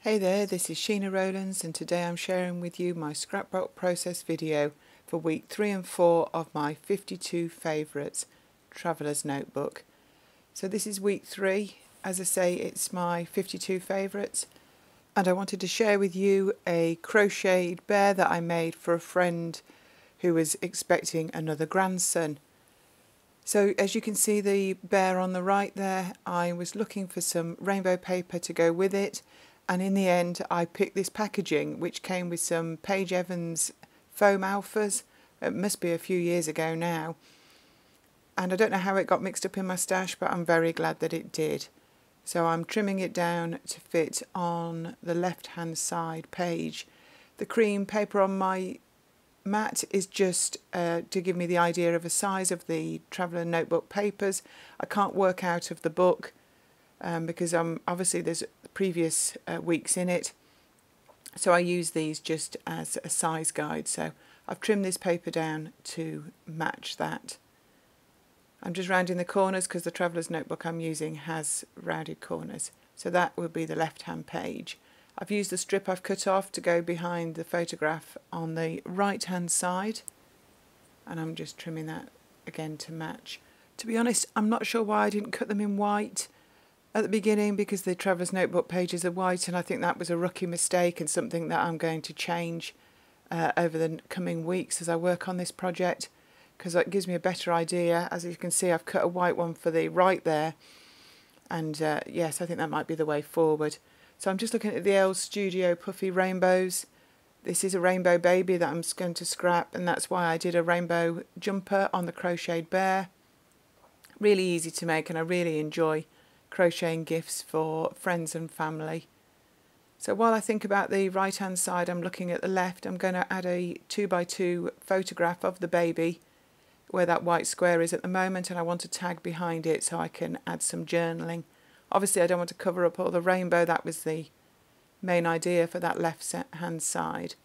Hey there, this is Sheena Rowlands and today I'm sharing with you my scrapbook process video for week 3 and 4 of my 52 favourites Traveller's Notebook. So this is week 3, as I say it's my 52 favourites, and I wanted to share with you a crocheted bear that I made for a friend who was expecting another grandson. So as you can see the bear on the right there, I was looking for some rainbow paper to go with it, and in the end I picked this packaging which came with some Paige Evans foam alphas. It must be a few years ago now, and I don't know how it got mixed up in my stash, but I'm very glad that it did. So I'm trimming it down to fit on the left hand side page. The cream paper on my mat is just to give me the idea of a size of the Traveller Notebook papers. I can't work out of the book because obviously there's previous weeks in it, so I use these just as a size guide. So I've trimmed this paper down to match that. I'm just rounding the corners because the Traveller's Notebook I'm using has rounded corners, so that will be the left hand page. I've used the strip I've cut off to go behind the photograph on the right hand side, and I'm just trimming that again to match. To be honest, I'm not sure why I didn't cut them in white at the beginning, because the Traveller's Notebook pages are white, and I think that was a rookie mistake and something that I'm going to change over the coming weeks as I work on this project, because it gives me a better idea. As you can see, I've cut a white one for the right there, and yes, I think that might be the way forward. So I'm just looking at the Elle Studio Puffy Rainbows. This is a rainbow baby that I'm going to scrap, and that's why I did a rainbow jumper on the crocheted bear. Really easy to make, and I really enjoy crocheting gifts for friends and family. So while I think about the right hand side, I'm looking at the left. I'm going to add a 2x2 photograph of the baby where that white square is at the moment, and I want to tag behind it so I can add some journaling. Obviously I don't want to cover up all the rainbow. That was the main idea for that left hand side.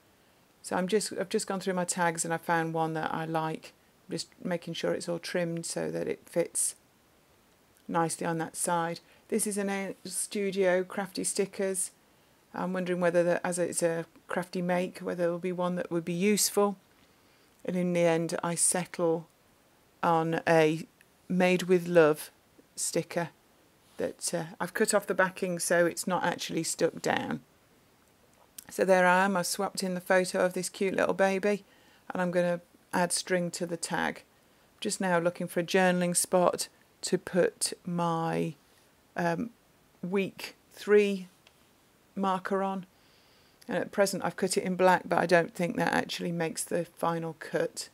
So I've just gone through my tags and I found one that I like. I'm just making sure it's all trimmed so that it fits nicely on that side. This is an Elle Studio crafty stickers. I'm wondering whether, as it's a crafty make, whether there will be one that would be useful. And in the end I settle on a Made with Love sticker that I've cut off the backing so it's not actually stuck down. So there I am, I've swapped in the photo of this cute little baby, and I'm going to add string to the tag. Just now looking for a journaling spot to put my week 3 marker on, and at present I've cut it in black, but I don't think that actually makes the final cut.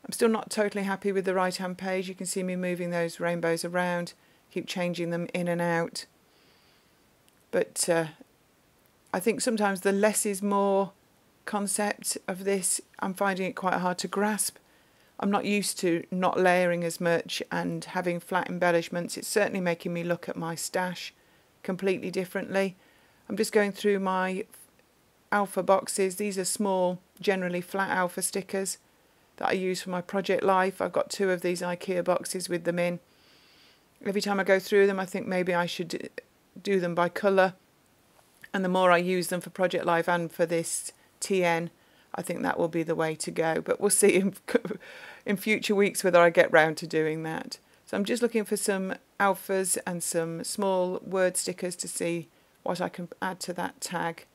I'm still not totally happy with the right hand page. You can see me moving those rainbows around, keep changing them in and out, but I think sometimes the less is more concept of this, I'm finding it quite hard to grasp. I'm not used to not layering as much and having flat embellishments. It's certainly making me look at my stash completely differently. I'm just going through my alpha boxes. These are small, generally flat alpha stickers that I use for my project life. I've got 2 of these IKEA boxes with them in. Every time I go through them I think maybe I should do them by colour, and the more I use them for project life and for this TN, I think that will be the way to go. But we'll see in future weeks whether I get round to doing that. So I'm just looking for some alphas and some small word stickers to see what I can add to that tag.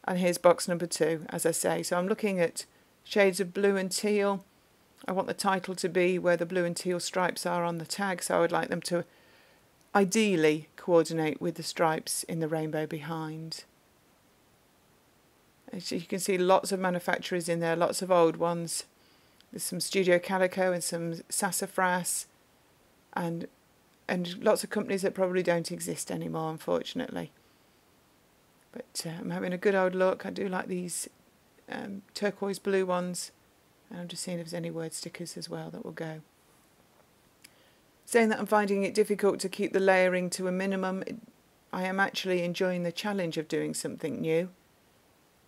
And here's box number 2, as I say. So I'm looking at shades of blue and teal. I want the title to be where the blue and teal stripes are on the tag, so I would like them to ideally coordinate with the stripes in the rainbow behind. As you can see, lots of manufacturers in there, lots of old ones. There's some Studio Calico and some Sassafras, and lots of companies that probably don't exist anymore, unfortunately. But I'm having a good old look. I do like these turquoise blue ones, and I'm just seeing if there's any word stickers as well that will go. Saying that I'm finding it difficult to keep the layering to a minimum, I am actually enjoying the challenge of doing something new,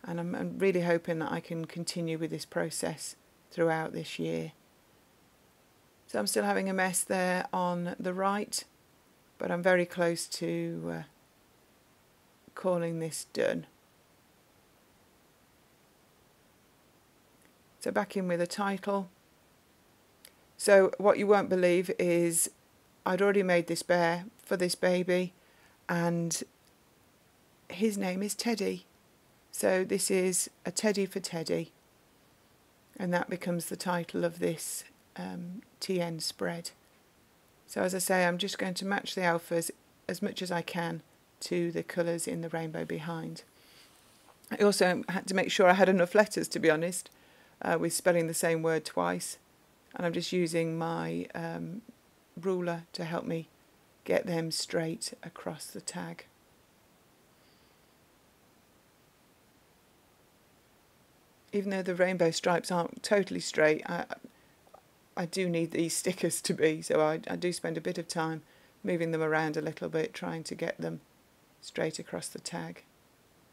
and I'm really hoping that I can continue with this process throughout this year. So I'm still having a mess there on the right, but I'm very close to calling this done. So back in with a title. So what you won't believe is I'd already made this bear for this baby, and his name is Teddy. So this is a teddy for Teddy, and that becomes the title of this TN spread. So as I say, I'm just going to match the alphas as much as I can to the colours in the rainbow behind. I also had to make sure I had enough letters, to be honest, with spelling the same word twice, and I'm just using my ruler to help me get them straight across the tag. Even though the rainbow stripes aren't totally straight, I do need these stickers to be, so I do spend a bit of time moving them around a little bit, trying to get them straight across the tag.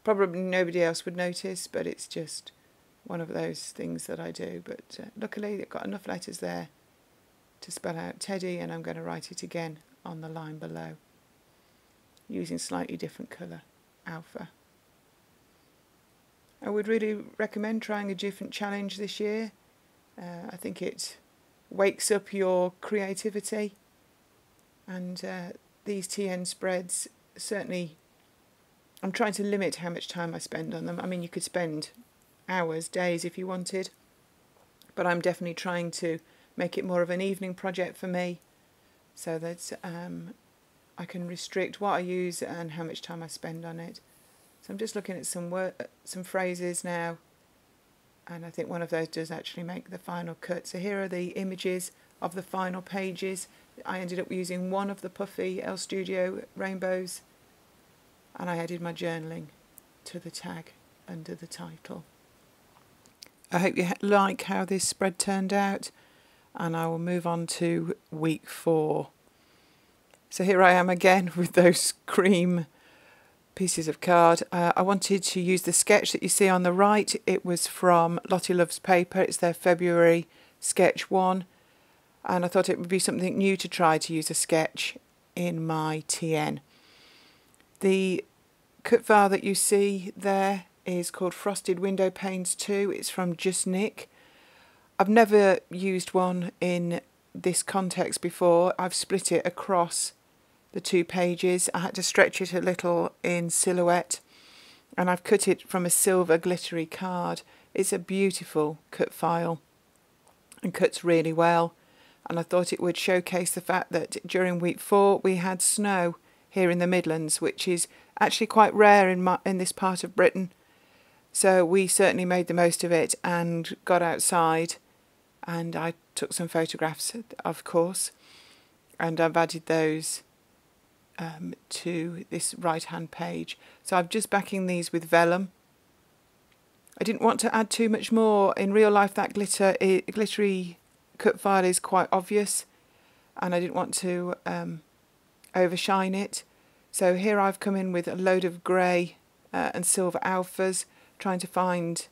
Probably nobody else would notice, but it's just one of those things that I do. But luckily they've got enough letters there to spell out Teddy, and I'm going to write it again on the line below using slightly different colour, alpha. I would really recommend trying a different challenge this year. I think it wakes up your creativity, and these TN spreads, certainly I'm trying to limit how much time I spend on them. I mean, you could spend hours, days if you wanted, but I'm definitely trying to make it more of an evening project for me, so that I can restrict what I use and how much time I spend on it. So I'm just looking at some phrases now, and I think one of those does actually make the final cut. So here are the images of the final pages. I ended up using one of the puffy L Studio rainbows, and I added my journaling to the tag under the title. I hope you like how this spread turned out, and I will move on to week 4. So here I am again with those cream pieces of card. I wanted to use the sketch that you see on the right. It was from Lottie Loves Paper. It's their February sketch 1, and I thought it would be something new to try to use a sketch in my TN. The cut file that you see there is called Frosted Window Panes 2. It's from Just Nick. I've never used one in this context before. I've split it across the 2 pages. I had to stretch it a little in silhouette, and I've cut it from a silver glittery card. It's a beautiful cut file and cuts really well, and I thought it would showcase the fact that during week 4 we had snow here in the Midlands, which is actually quite rare in this part of Britain. So we certainly made the most of it and got outside, and I took some photographs, of course, and I've added those to this right hand page. So I'm just backing these with vellum. I didn't want to add too much more. In real life that glittery cut file is quite obvious, and I didn't want to overshine it. So here I've come in with a load of grey and silver alphas, trying to find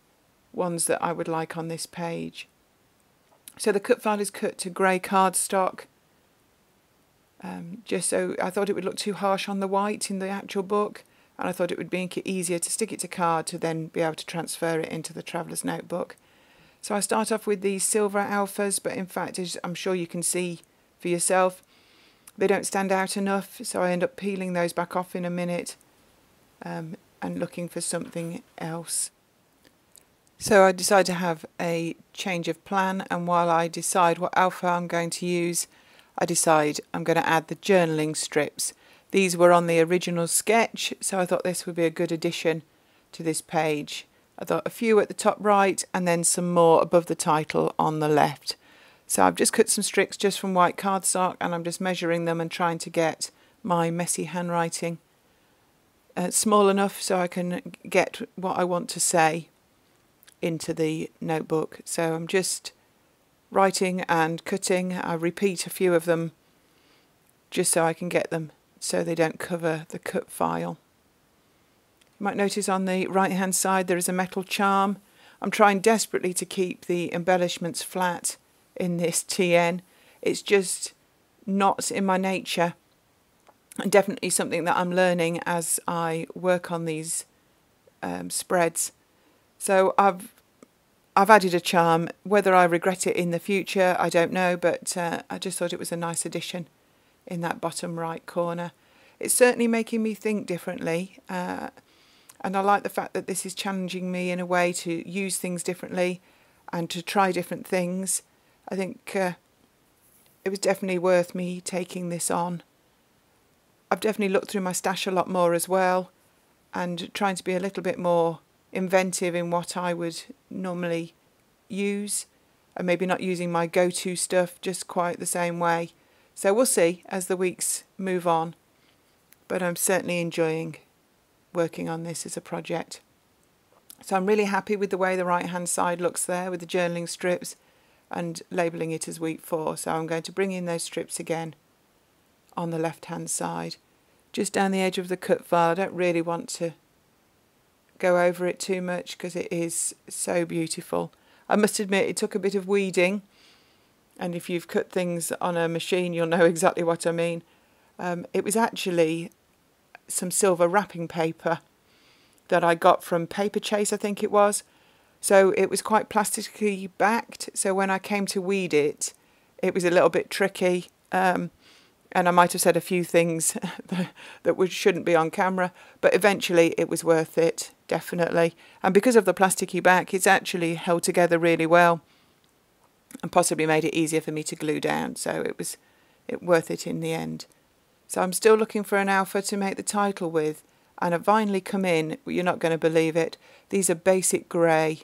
ones that I would like on this page. So the cut file is cut to grey cardstock, just so I thought it would look too harsh on the white in the actual book, and I thought it would make it easier to stick it to card to then be able to transfer it into the traveller's notebook. So I start off with these silver alphas, but in fact, as I'm sure you can see for yourself, they don't stand out enough, so I end up peeling those back off in a minute and looking for something else. So I decide to have a change of plan, and while I decide what alpha I'm going to use, I decide I'm going to add the journaling strips. These were on the original sketch, so I thought this would be a good addition to this page. I thought a few at the top right and then some more above the title on the left. So I've just cut some strips just from white cardstock, and I'm just measuring them and trying to get my messy handwriting small enough so I can get what I want to say into the notebook. So I'm just writing and cutting. I repeat a few of them just so I can get them so they don't cover the cut file. You might notice on the right hand side there is a metal charm. I'm trying desperately to keep the embellishments flat in this TN. It's just not in my nature. and definitely something that I'm learning as I work on these spreads. So I've added a charm. Whether I regret it in the future, I don't know, but I just thought it was a nice addition in that bottom right corner. It's certainly making me think differently, and I like the fact that this is challenging me in a way to use things differently and to try different things. I think it was definitely worth me taking this on. I've definitely looked through my stash a lot more as well, and trying to be a little bit more inventive in what I would normally use, and maybe not using my go-to stuff just quite the same way. So we'll see as the weeks move on, but I'm certainly enjoying working on this as a project. So I'm really happy with the way the right hand side looks there with the journaling strips and labelling it as week 4. So I'm going to bring in those strips again on the left hand side, just down the edge of the cut file. I don't really want to go over it too much because it is so beautiful. I must admit it took a bit of weeding, and if you've cut things on a machine you'll know exactly what I mean. It was actually some silver wrapping paper that I got from Paper Chase, I think it was. So it was quite plastically backed, so when I came to weed it, it was a little bit tricky, and I might have said a few things that shouldn't be on camera, but eventually it was worth it, definitely. And because of the plasticky back, it's actually held together really well and possibly made it easier for me to glue down, so it was worth it in the end. So I'm still looking for an alpha to make the title with, and I've finally come in. You're not going to believe it. These are basic grey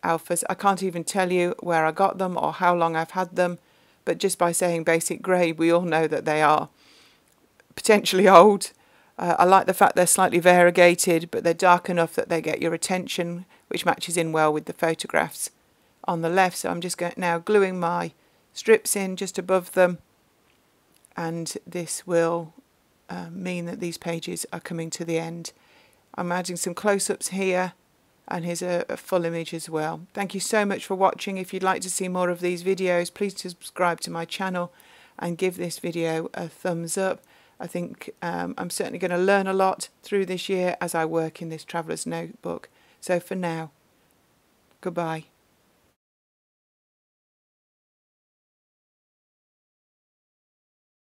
alphas. I can't even tell you where I got them or how long I've had them, but just by saying basic grey, we all know that they are potentially old. I like the fact they're slightly variegated, but they're dark enough that they get your attention, which matches in well with the photographs on the left. So I'm just now gluing my strips in just above them, and this will mean that these pages are coming to the end. I'm adding some close-ups here, and here's a full image as well. Thank you so much for watching. If you'd like to see more of these videos, please subscribe to my channel and give this video a thumbs up. I think I'm certainly going to learn a lot through this year as I work in this traveller's notebook. So for now, goodbye.